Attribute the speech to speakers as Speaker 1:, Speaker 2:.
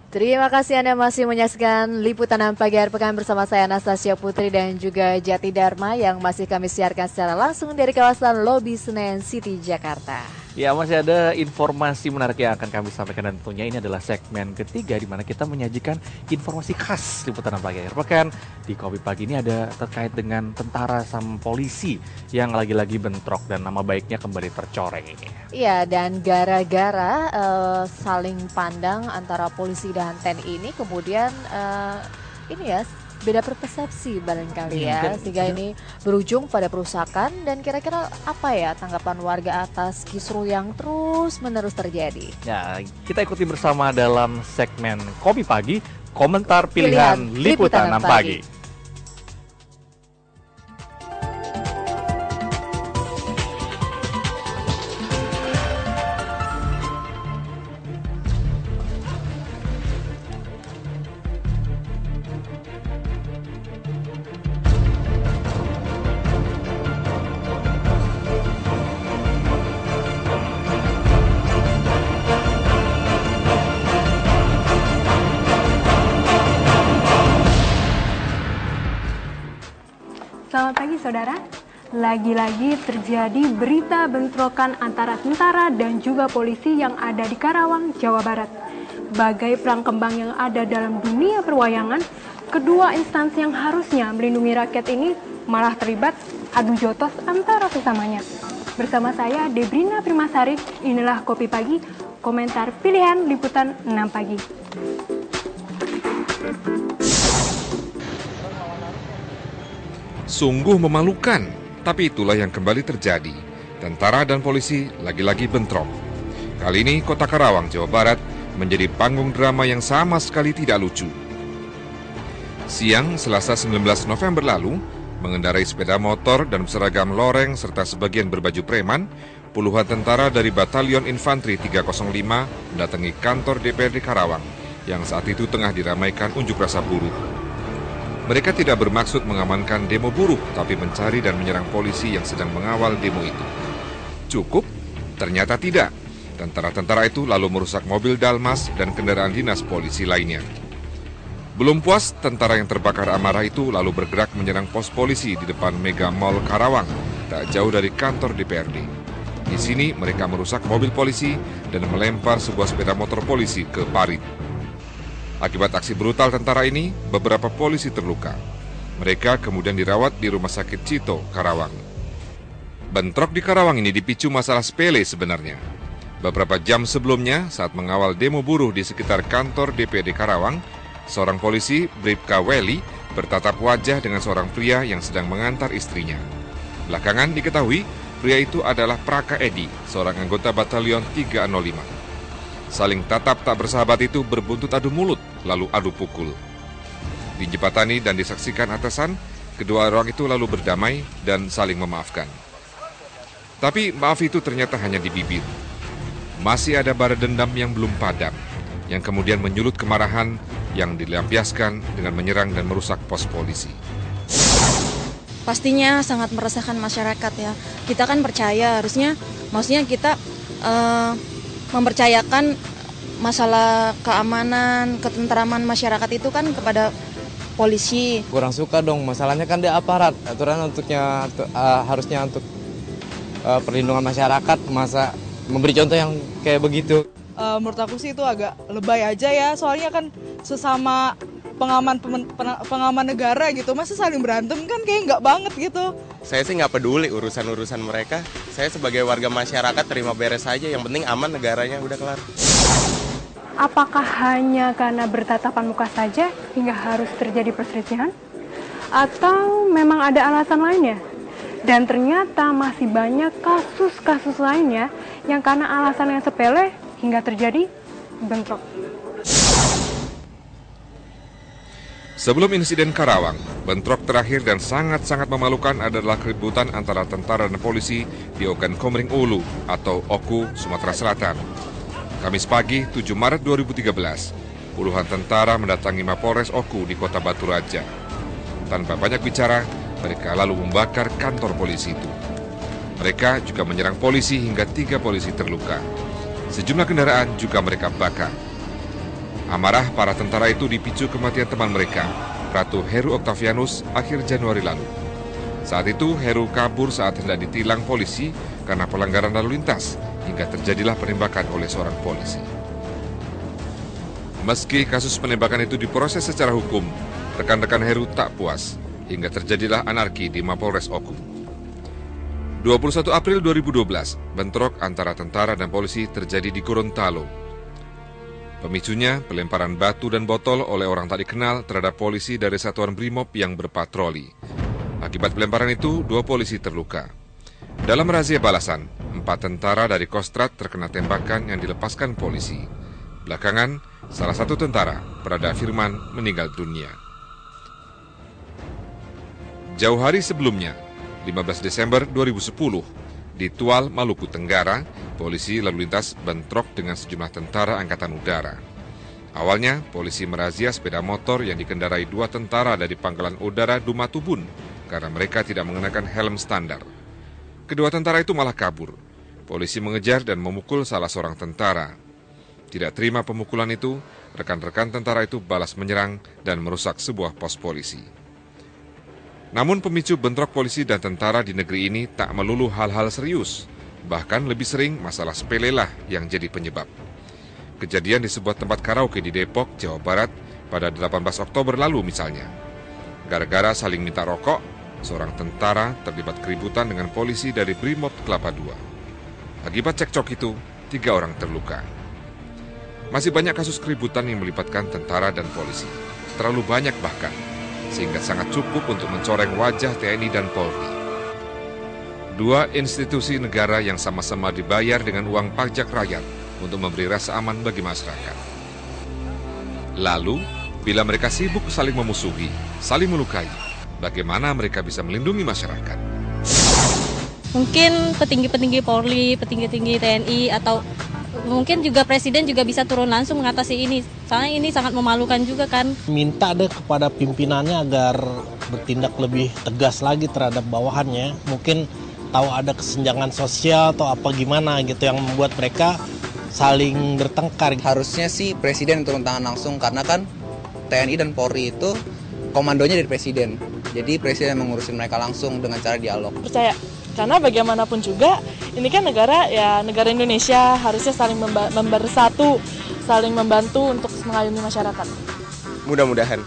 Speaker 1: Terima kasih Anda masih menyaksikan Liputan Pagi Akhir Pekan bersama saya Anastasia Putri dan juga Jati Dharma yang masih kami siarkan secara langsung dari kawasan Lobi Senen City, Jakarta.
Speaker 2: Ya, masih ada informasi menarik yang akan kami sampaikan dan tentunya ini adalah segmen ketiga di mana kita menyajikan informasi khas Liputan Pagi Akhir Pekan. Di Kopi Pagi ini ada terkait dengan tentara sama polisi yang lagi-lagi bentrok dan nama baiknya kembali tercoreng ini.
Speaker 1: Iya, dan gara-gara saling pandang antara polisi dan TNI ini kemudian ini ya beda persepsi barangkali ya, sehingga ini berujung pada perusakan. Dan kira-kira apa ya tanggapan warga atas kisru yang terus-menerus terjadi?
Speaker 2: Ya, kita ikuti bersama dalam segmen Kopi Pagi, komentar pilihan Liputan 6 Pagi.
Speaker 3: Selamat pagi saudara, lagi-lagi terjadi berita bentrokan antara tentara dan juga polisi yang ada di Karawang, Jawa Barat. Bagai perang kembang yang ada dalam dunia perwayangan, kedua instansi yang harusnya melindungi rakyat ini malah terlibat adu jotos antara sesamanya. Bersama saya Debrina Primasari, inilah Kopi Pagi, komentar pilihan Liputan 6 Pagi.
Speaker 4: Sungguh memalukan, tapi itulah yang kembali terjadi. Tentara dan polisi lagi-lagi bentrok. Kali ini kota Karawang, Jawa Barat menjadi panggung drama yang sama sekali tidak lucu. Siang Selasa 19 November lalu, mengendarai sepeda motor dan seragam loreng serta sebagian berbaju preman, puluhan tentara dari Batalion Infanteri 305 mendatangi kantor DPRD Karawang yang saat itu tengah diramaikan unjuk rasa buruh. Mereka tidak bermaksud mengamankan demo buruh, tapi mencari dan menyerang polisi yang sedang mengawal demo itu. Cukup? Ternyata tidak. Tentara-tentara itu lalu merusak mobil Dalmas dan kendaraan dinas polisi lainnya. Belum puas, tentara yang terbakar amarah itu lalu bergerak menyerang pos polisi di depan Mega Mall Karawang, tak jauh dari kantor DPRD. Di sini mereka merusak mobil polisi dan melempar sebuah sepeda motor polisi ke parit. Akibat aksi brutal tentara ini, beberapa polisi terluka. Mereka kemudian dirawat di Rumah Sakit Cito, Karawang. Bentrok di Karawang ini dipicu masalah sepele sebenarnya. Beberapa jam sebelumnya, saat mengawal demo buruh di sekitar kantor DPD Karawang, seorang polisi, Bribka Weli, bertatap wajah dengan seorang pria yang sedang mengantar istrinya. Belakangan diketahui, pria itu adalah Praka Edi, seorang anggota Batalion 305. Saling tatap tak bersahabat itu berbuntut adu mulut, lalu adu pukul. Dijembatani dan disaksikan atasan, kedua orang itu lalu berdamai dan saling memaafkan. Tapi maaf itu ternyata hanya di bibir. Masih ada bara dendam yang belum padam, yang kemudian menyulut kemarahan yang dilampiaskan dengan menyerang dan merusak pos polisi.
Speaker 5: Pastinya sangat meresahkan masyarakat ya. Kita kan percaya, maksudnya kita mempercayakan masalah keamanan, ketentraman masyarakat itu kan kepada polisi.
Speaker 6: Kurang suka dong, masalahnya kan di aparat. Aturan harusnya untuk perlindungan masyarakat, masa memberi contoh yang kayak begitu.
Speaker 7: Menurut aku sih itu agak lebay aja ya, soalnya kan sesama pengaman negara gitu, masa saling berantem kan kayak nggak banget gitu.
Speaker 8: Saya sih nggak peduli urusan-urusan mereka. Saya sebagai warga masyarakat terima beres aja, yang penting aman negaranya, udah kelar.
Speaker 3: Apakah hanya karena bertatapan muka saja hingga harus terjadi perselisihan? Atau memang ada alasan lainnya? Dan ternyata masih banyak kasus-kasus lainnya yang karena alasan yang sepele hingga terjadi bentrok.
Speaker 4: Sebelum insiden Karawang, bentrok terakhir dan sangat-sangat memalukan adalah keributan antara tentara dan polisi di Ogan Komering Ulu atau Oku, Sumatera Selatan. Kamis pagi, 7 Maret 2013, puluhan tentara mendatangi Mapolres Oku di kota Batu Raja. Tanpa banyak bicara, mereka lalu membakar kantor polisi itu. Mereka juga menyerang polisi hingga 3 polisi terluka. Sejumlah kendaraan juga mereka bakar. Amarah para tentara itu dipicu kematian teman mereka, Ratu Heru Octavianus, akhir Januari lalu. Saat itu Heru kabur saat hendak ditilang polisi karena pelanggaran lalu lintas, hingga terjadilah penembakan oleh seorang polisi. Meski kasus penembakan itu diproses secara hukum, rekan-rekan Heru tak puas, hingga terjadilah anarki di Mapolres Oku. 21 April 2012, bentrok antara tentara dan polisi terjadi di Gorontalo. Pemicunya pelemparan batu dan botol oleh orang tak dikenal terhadap polisi dari Satuan Brimob yang berpatroli. Akibat pelemparan itu, 2 polisi terluka. Dalam razia balasan, 4 tentara dari Kostrad terkena tembakan yang dilepaskan polisi. Belakangan, salah satu tentara, Prada Firman, meninggal dunia. Jauh hari sebelumnya, 15 Desember 2010, di Tual, Maluku Tenggara, polisi lalu lintas bentrok dengan sejumlah tentara Angkatan Udara. Awalnya, polisi merazia sepeda motor yang dikendarai 2 tentara dari Pangkalan Udara Dumatubun karena mereka tidak mengenakan helm standar. Kedua tentara itu malah kabur. Polisi mengejar dan memukul salah seorang tentara. Tidak terima pemukulan itu, rekan-rekan tentara itu balas menyerang dan merusak sebuah pos polisi. Namun pemicu bentrok polisi dan tentara di negeri ini tak melulu hal-hal serius. Bahkan lebih sering masalah sepele lah yang jadi penyebab. Kejadian di sebuah tempat karaoke di Depok, Jawa Barat pada 18 Oktober lalu misalnya. Gara-gara saling minta rokok, seorang tentara terlibat keributan dengan polisi dari Brimob Kelapa II. Akibat cekcok itu, 3 orang terluka. Masih banyak kasus keributan yang melibatkan tentara dan polisi. Terlalu banyak bahkan, sehingga sangat cukup untuk mencoreng wajah TNI dan Polri. 2 institusi negara yang sama-sama dibayar dengan uang pajak rakyat untuk memberi rasa aman bagi masyarakat. Lalu, bila mereka sibuk saling memusuhi, saling melukai, bagaimana mereka bisa melindungi masyarakat?
Speaker 9: Mungkin petinggi-petinggi Polri, petinggi-petinggi TNI, atau mungkin juga Presiden juga bisa turun langsung mengatasi ini. Soalnya ini sangat memalukan juga kan.
Speaker 10: Minta deh kepada pimpinannya agar bertindak lebih tegas lagi terhadap bawahannya. Mungkin tahu ada kesenjangan sosial atau apa gimana gitu yang membuat mereka saling bertengkar.
Speaker 11: Harusnya sih Presiden turun tangan langsung karena kan TNI dan Polri itu komandonya dari Presiden. Jadi Presiden mengurusin mereka langsung dengan cara dialog.
Speaker 12: Percaya, karena bagaimanapun juga ini kan negara Indonesia, harusnya saling bersatu, saling membantu untuk mengayomi masyarakat.
Speaker 8: Mudah-mudahan.